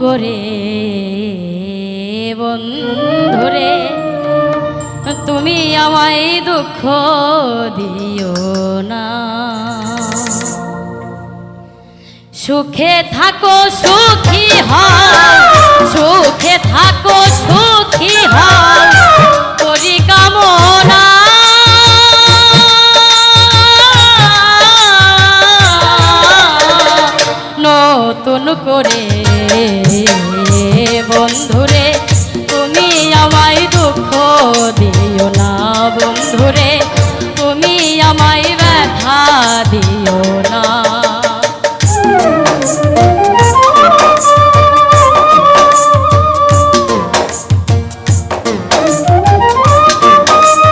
করে বন্ধুরে তুমি আমায় দুঃখ দিও না। সুখে থাকো সুখী হও, সুখে থাকো সুখী হও করি কামনা। নতুন করে বন্ধুরে তুমি আমায় দুঃখ দিও না, বন্ধুরে তুমি আমায় ব্যথা দিও না।